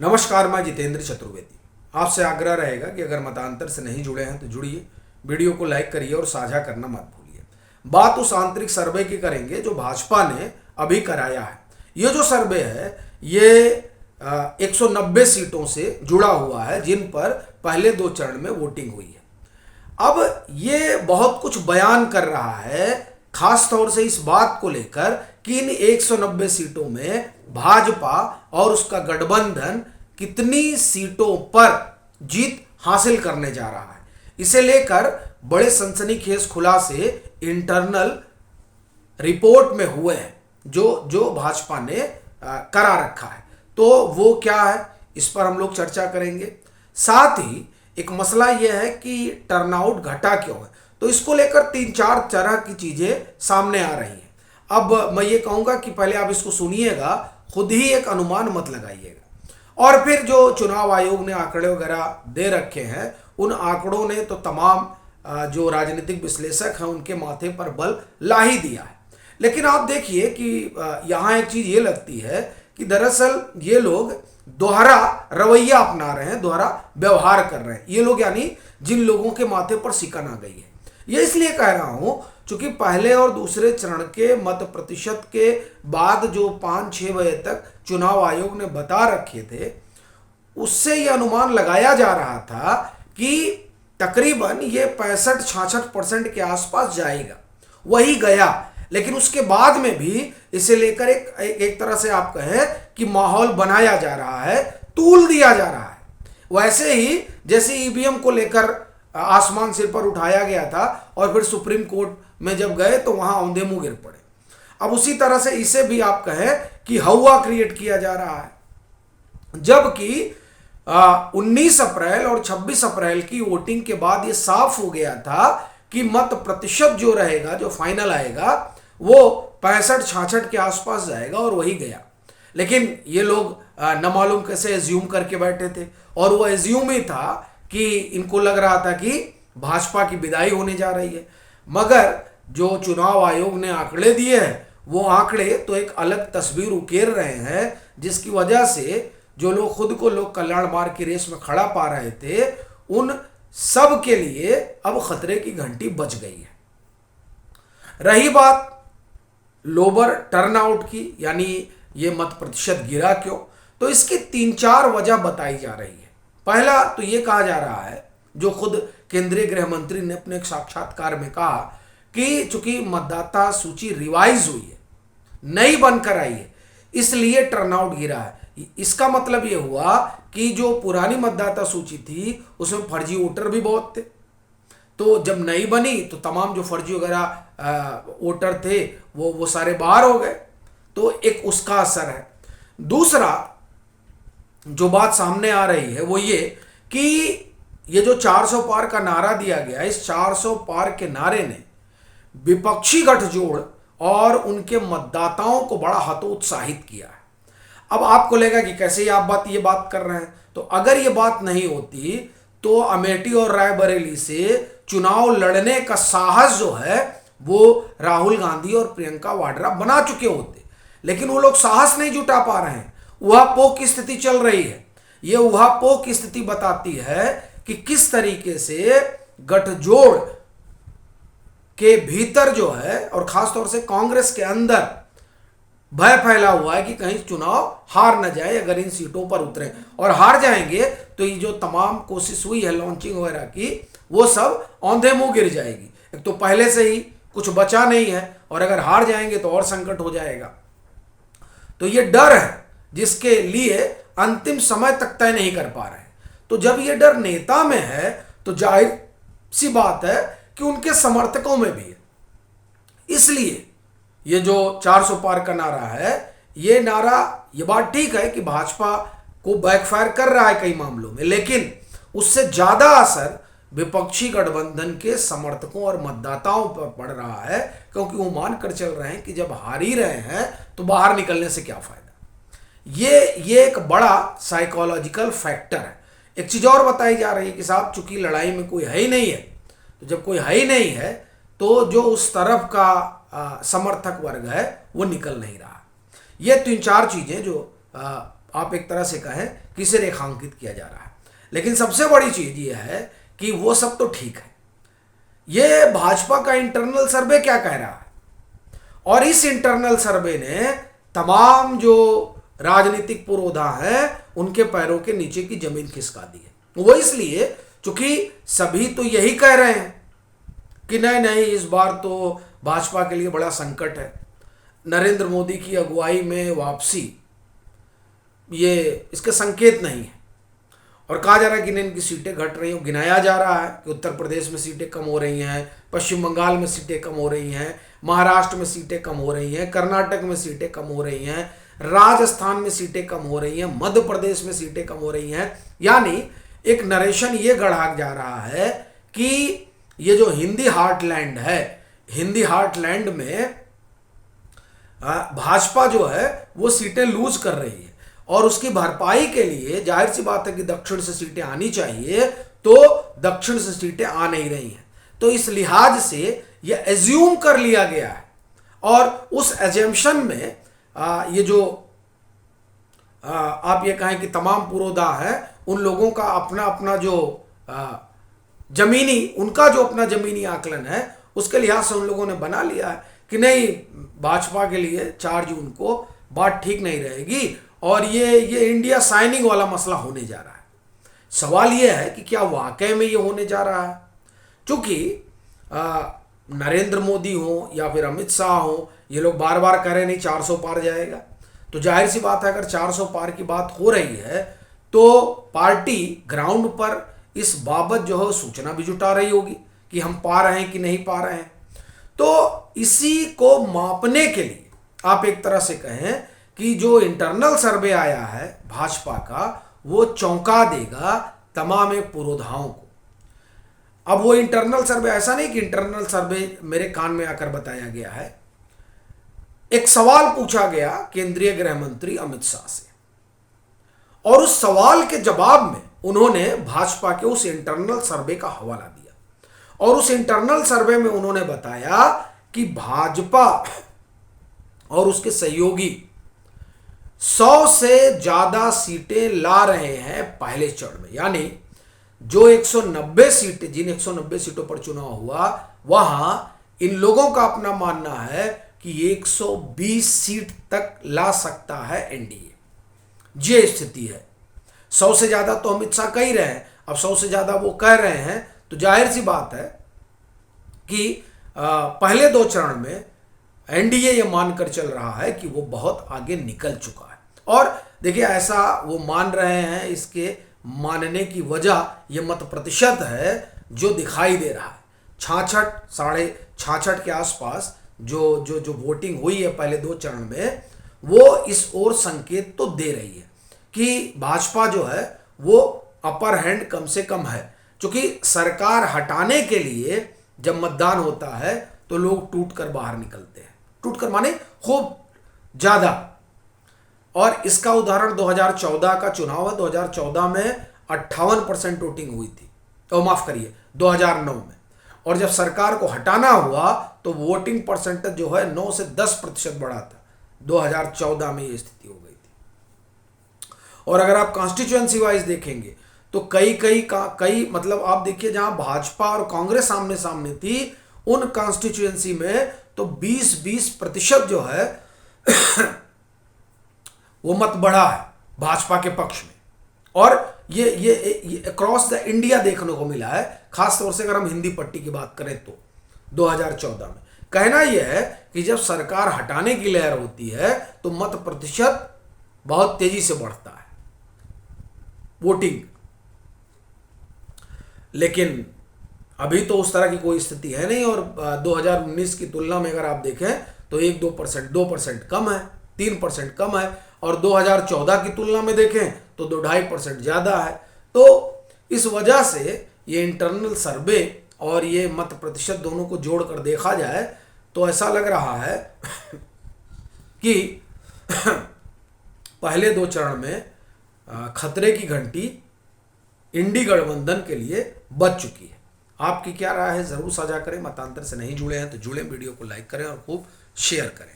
नमस्कार, मैं जितेंद्र चतुर्वेदी। आपसे आग्रह रहेगा कि अगर मतांतर से नहीं जुड़े हैं तो जुड़िए, वीडियो को लाइक करिए और साझा करना मत भूलिए। बात उस आंतरिक सर्वे की करेंगे जो भाजपा ने अभी कराया है। ये जो सर्वे है ये 190 सीटों से जुड़ा हुआ है जिन पर पहले दो चरण में वोटिंग हुई है। अब ये बहुत कुछ बयान कर रहा है, खास तौर से इस बात को लेकर कि इन 190 सीटों में भाजपा और उसका गठबंधन कितनी सीटों पर जीत हासिल करने जा रहा है। इसे लेकर बड़े सनसनीखेज खुलासे इंटरनल रिपोर्ट में हुए हैं जो जो भाजपा ने करा रखा है। तो वो क्या है, इस पर हम लोग चर्चा करेंगे। साथ ही एक मसला यह है कि टर्नआउट घटा क्यों है, तो इसको लेकर तीन चार तरह की चीजें सामने आ रही हैं। अब मैं ये कहूंगा कि पहले आप इसको सुनिएगा, खुद ही एक अनुमान मत लगाइएगा। और फिर जो चुनाव आयोग ने आंकड़े वगैरह दे रखे हैं, उन आंकड़ों ने तो तमाम जो राजनीतिक विश्लेषक हैं उनके माथे पर बल ला ही दिया है। लेकिन आप देखिए कि यहाँ एक चीज ये लगती है कि दरअसल ये लोग दोहरा रवैया अपना रहे हैं, दोहरा व्यवहार कर रहे हैं। ये लोग यानी जिन लोगों के माथे पर सिकन आ गई है। ये इसलिए कह रहा हूं चूंकि पहले और दूसरे चरण के मत प्रतिशत के बाद जो 5-6 बजे तक चुनाव आयोग ने बता रखे थे, उससे यह अनुमान लगाया जा रहा था कि तकरीबन ये 65-66% के आसपास जाएगा। वही गया, लेकिन उसके बाद में भी इसे लेकर एक तरह से आप कहें कि माहौल बनाया जा रहा है, तूल दिया जा रहा है। वैसे ही जैसे ईवीएम को लेकर आसमान सिर पर उठाया गया था और फिर सुप्रीम कोर्ट में जब गए तो वहां औंधे मुंह गिर पड़े। अब उसी तरह से इसे भी आप कहें कि हवा क्रिएट किया जा रहा है। जबकि 19 अप्रैल और 26 अप्रैल की वोटिंग के बाद यह साफ हो गया था कि मत प्रतिशत जो रहेगा, जो फाइनल आएगा, वो 65-66 के आसपास जाएगा और वही गया। लेकिन ये लोग न मालूम कैसे एज्यूम करके बैठे थे, और वो एज्यूम ही था कि इनको लग रहा था कि भाजपा की विदाई होने जा रही है। मगर जो चुनाव आयोग ने आंकड़े दिए हैं, वो आंकड़े तो एक अलग तस्वीर उकेर रहे हैं, जिसकी वजह से जो लोग खुद को लोक कल्याण मार्ग की रेस में खड़ा पा रहे थे, उन सब के लिए अब खतरे की घंटी बज गई है। रही बात लोअर टर्नआउट की, यानी ये मत प्रतिशत गिरा क्यों, तो इसकी 3-4 वजह बताई जा रही है। पहला तो ये कहा जा रहा है, जो खुद केंद्रीय गृह मंत्री ने अपने एक साक्षात्कार में कहा कि चूंकि मतदाता सूची रिवाइज हुई है, नई बनकर आई है, इसलिए टर्नआउट गिरा है। इसका मतलब ये हुआ कि जो पुरानी मतदाता सूची थी उसमें फर्जी वोटर भी बहुत थे, तो जब नई बनी तो तमाम जो फर्जी वगैरह वोटर थे वो सारे बाहर हो गए, तो एक उसका असर है। दूसरा जो बात सामने आ रही है वो ये कि ये जो 400 पार का नारा दिया गया, इस 400 पार के नारे ने विपक्षी गठजोड़ और उनके मतदाताओं को बड़ा हतोत्साहित किया है। अब आपको लगेगा कि कैसे आप ये बात कर रहे हैं, तो अगर ये बात नहीं होती तो अमेठी और रायबरेली से चुनाव लड़ने का साहस जो है वो राहुल गांधी और प्रियंका वाड्रा बना चुके होते। लेकिन वो लोग साहस नहीं जुटा पा रहे हैं, ऊहापोह की स्थिति चल रही है। ये ऊहापोह की स्थिति बताती है कि किस तरीके से गठजोड़ के भीतर जो है, और खासतौर से कांग्रेस के अंदर भय फैला हुआ है कि कहीं चुनाव हार न जाए अगर इन सीटों पर उतरे, और हार जाएंगे तो ये जो तमाम कोशिश हुई है लॉन्चिंग वगैरह की, वो सब औंधे मुंह गिर जाएगी। एक तो पहले से ही कुछ बचा नहीं है, और अगर हार जाएंगे तो और संकट हो जाएगा। तो ये डर है जिसके लिए अंतिम समय तक तय नहीं कर पा रहे। तो जब ये डर नेता में है तो जाहिर सी बात है कि उनके समर्थकों में भी है। इसलिए ये जो 400 पार का नारा है, ये नारा, ये बात ठीक है कि भाजपा को बैकफायर कर रहा है कई मामलों में, लेकिन उससे ज्यादा असर विपक्षी गठबंधन के समर्थकों और मतदाताओं पर पड़ रहा है, क्योंकि वो मानकर चल रहे हैं कि जब हार ही रहे हैं तो बाहर निकलने से क्या फायदा। ये एक बड़ा साइकोलॉजिकल फैक्टर है। एक चीज और बताई जा रही है कि साहब चूंकि लड़ाई में कोई है ही नहीं है, तो जब कोई है ही नहीं है तो जो उस तरफ का समर्थक वर्ग है वो निकल नहीं रहा। ये 3-4 चीजें जो आप एक तरह से कहें कि इसे रेखांकित किया जा रहा है। लेकिन सबसे बड़ी चीज ये है कि वो सब तो ठीक है, ये भाजपा का इंटरनल सर्वे क्या कह रहा है, और इस इंटरनल सर्वे ने तमाम जो राजनीतिक पुरोधा हैं उनके पैरों के नीचे की जमीन खिसका दी है। वो इसलिए क्योंकि सभी तो यही कह रहे हैं कि नहीं नहीं इस बार तो भाजपा के लिए बड़ा संकट है, नरेंद्र मोदी की अगुवाई में वापसी ये इसके संकेत नहीं है। और कहा जा रहा है कि इनकी सीटें घट रही हैं, गिनाया जा रहा है कि उत्तर प्रदेश में सीटें कम हो रही हैं, पश्चिम बंगाल में सीटें कम हो रही हैं, महाराष्ट्र में सीटें कम हो रही हैं, कर्नाटक में सीटें कम हो रही हैं, राजस्थान में सीटें कम हो रही हैं, मध्य प्रदेश में सीटें कम हो रही हैं। यानी एक नरेशन ये गढ़ा जा रहा है कि ये जो हिंदी हार्टलैंड है, हिंदी हार्टलैंड में भाजपा जो है वो सीटें लूज कर रही है, और उसकी भरपाई के लिए जाहिर सी बात है कि दक्षिण से सीटें आनी चाहिए, तो दक्षिण से सीटें आ नहीं रही हैं। तो इस लिहाज से यह एज्यूम कर लिया गया है, और उस एजम्पशन में ये जो आप ये कहें कि तमाम पुरोधा है उन लोगों का अपना अपना जो जमीनी उनका जो अपना जमीनी आकलन है उसके लिहाज से उन लोगों ने बना लिया है कि नहीं भाजपा के लिए 4 जून को बात ठीक नहीं रहेगी, और ये इंडिया साइनिंग वाला मसला होने जा रहा है। सवाल ये है कि क्या वाकई में ये होने जा रहा है, क्योंकि नरेंद्र मोदी हो या फिर अमित शाह हो, ये लोग बार बार कह रहे नहीं 400 पार जाएगा, तो जाहिर सी बात है अगर 400 पार की बात हो रही है तो पार्टी ग्राउंड पर इस बाबत जो है सूचना भी जुटा रही होगी कि हम पा रहे हैं कि नहीं पा रहे हैं। तो इसी को मापने के लिए आप एक तरह से कहें कि जो इंटरनल सर्वे आया है भाजपा का वो चौंका देगा तमाम एक पुरोधाओं को। अब वो इंटरनल सर्वे ऐसा नहीं कि इंटरनल सर्वे मेरे कान में आकर बताया गया है, एक सवाल पूछा गया केंद्रीय गृह मंत्री अमित शाह से, और उस सवाल के जवाब में उन्होंने भाजपा के उस इंटरनल सर्वे का हवाला दिया, और उस इंटरनल सर्वे में उन्होंने बताया कि भाजपा और उसके सहयोगी 100 से ज्यादा सीटें ला रहे हैं पहले चरण में। यानी जो 190 सीटें, जिन 190 सीटों पर चुनाव हुआ, वहां इन लोगों का अपना मानना है कि 120 सीट तक ला सकता है एनडीए। ये स्थिति है। 100 से ज्यादा तो अमित शाह कह ही रहे हैं, अब 100 से ज्यादा वो कह रहे हैं, तो जाहिर सी बात है कि पहले 2 चरण में एनडीए ये मानकर चल रहा है कि वो बहुत आगे निकल चुका है। और देखिए ऐसा वो मान रहे हैं, इसके मानने की वजह ये मत प्रतिशत है जो दिखाई दे रहा है। 66 के आसपास जो वोटिंग हुई है पहले 2 चरण में, वो इस ओर संकेत तो दे रही है कि भाजपा जो है वो अपर हैंड कम से कम है। क्योंकि सरकार हटाने के लिए जब मतदान होता है तो लोग टूट कर बाहर निकलते हैं, टूट कर माने खूब ज्यादा। और इसका उदाहरण 2014 का चुनाव है। 2014 में 58% वोटिंग हुई थी, तो माफ करिए 2009 में, और जब सरकार को हटाना हुआ तो वोटिंग परसेंटेज जो है 9 से 10% बढ़ा था। 2014 में ये स्थिति हो गई थी। और अगर आप कॉन्स्टिट्यूएंसी वाइज देखेंगे तो कई मतलब आप देखिए जहां भाजपा और कांग्रेस आमने सामने थी, उन कॉन्स्टिट्यूएंसी में तो 20% जो है वो मत बढ़ा है भाजपा के पक्ष में। और ये अक्रॉस द इंडिया देखने को मिला है, खासतौर से अगर हम हिंदी पट्टी की बात करें तो 2014 में। कहना यह है कि जब सरकार हटाने की लहर होती है तो मत प्रतिशत बहुत तेजी से बढ़ता है, वोटिंग। लेकिन अभी तो उस तरह की कोई स्थिति है नहीं, और 2019 की तुलना में अगर आप देखें तो 2% कम है, 3% कम है, और 2014 की तुलना में देखें तो 2-2.5% ज्यादा है। तो इस वजह से ये इंटरनल सर्वे और ये मत प्रतिशत दोनों को जोड़कर देखा जाए तो ऐसा लग रहा है कि पहले 2 चरण में खतरे की घंटी इंडी गठबंधन के लिए बज चुकी है। आपकी क्या राय है जरूर साझा करें। मतांतर से नहीं जुड़े हैं तो जुड़े, वीडियो को लाइक करें और खूब शेयर करें।